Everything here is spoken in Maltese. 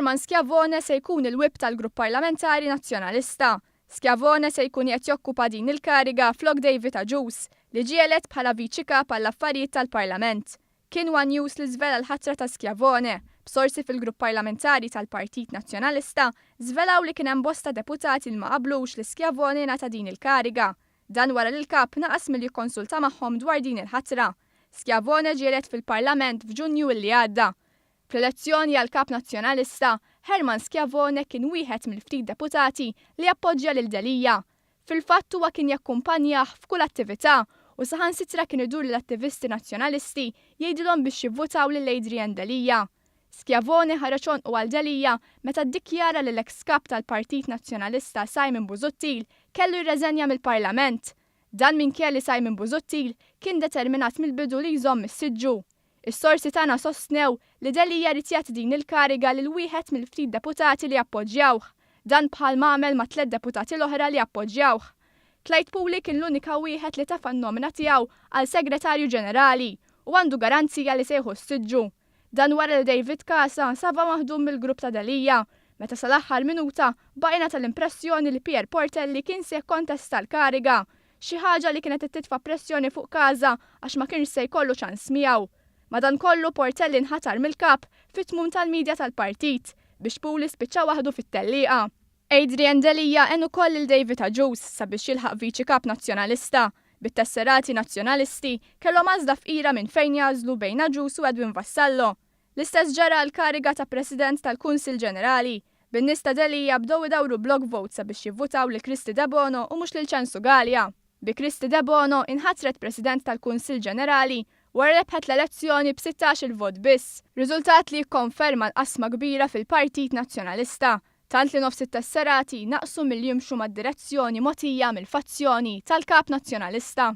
Herman Schiavone se jkun il-wip tal-Grupp Parlamentari Nazzjonalista. Schiavone se jkun qed jokkupa din il-kariga flok David Agius li ġie elett bħala viċi kap għall-affarijiet tal-Parlament. Kien One News li żvela l-ħatra ta' Schiavone. B'sorsi fil-Grupp Parlamentari tal-Partit Nazzjonalista żvelaw li kien hemm bosta deputati li ma qablux li Schiavone ngħata din il-kariga. Dan wara li l-kap naqas milli jikkonsulta magħhom dwar din il-ħatra. Schiavone ġie elett fil-Parlament f'Ġunju li għadda. Fl-elezzjoni għal kap nazzjonalista, Herman Schiavone kien wieħed mill-ftit deputati li appoġġja lil D'Elia. Fil-fatt huwa kien jakkumpanjah f'kull attività u saħansitra kien idur lill-attivisti nazzjonalisti jgħidilhom biex jivvutaw lil Adrian D'Elia. Schiavone ħareġ u għal D'Elia meta ddikjara li l-eks kap tal-Partit Nazzjonalista Simon Busuttil kellu jirreżenja mill-Parlament. Dan minkejja li Simon Busuttil kien determinat mill-bidu li jżomm is-siġġu. Is-sorsi tagħna sostnew li D'Elia rid jagħti din il-kariga lil wieħed mill-ftit deputati li appoġġjawh. Dan bħalma għamel ma' 3 deputati l-oħra li appoġġjawh. Clyde Puli kien l-unika wieħed li tafa' n-nomina tiegħu għal Segretarju Ġenerali u għandu garanzija li se jieħu s-siġġu. Dan wara li David Casa saba maħdum mill-grupp ta' D'Elia, meta sal-aħħar minuta baqina tal-impressjoni li Pier Portelli kien se jikkontesta l-kariga, xi ħaġa li kienet titfa' pressjoni fuq Casa għax ma kienx se jkollu ċans miegħu. Madankollu Portelli nħatar mill-kap fit-tmum tal-medja tal-partit biex Puli spiċċa waħdu fit-tellieqa. Adrian D'Elia għen ukoll il David Agius sabiex jilħaq viċi kap nazzjonalista. Bit-tesserati nazzjonalisti kellhom għażla f'ira minn fejn jażlu bejn Agius u Edwin Vassallo. L-istess ġara l-kariga ta' President tal-Kunsil Ġenerali. Bin-nies ta' D'Elia bdew idawru block vote sabiex jivvutaw li Kristi De Bono u mhux lil Censu Gallia. Bi Kristi De Bono inħatret President tal-Kunsil Ġenerali wara rebħet l-elezzjoni b'16 il-vot biss, riżultat li jikkonferma l-qasma kbira fil-Partit Nazzjonalista, tant li nofs it-tesserati naqsu mill jimxu mad-direzzjoni mogħtija mill-fazzjoni tal-Kap Nazzjonalista.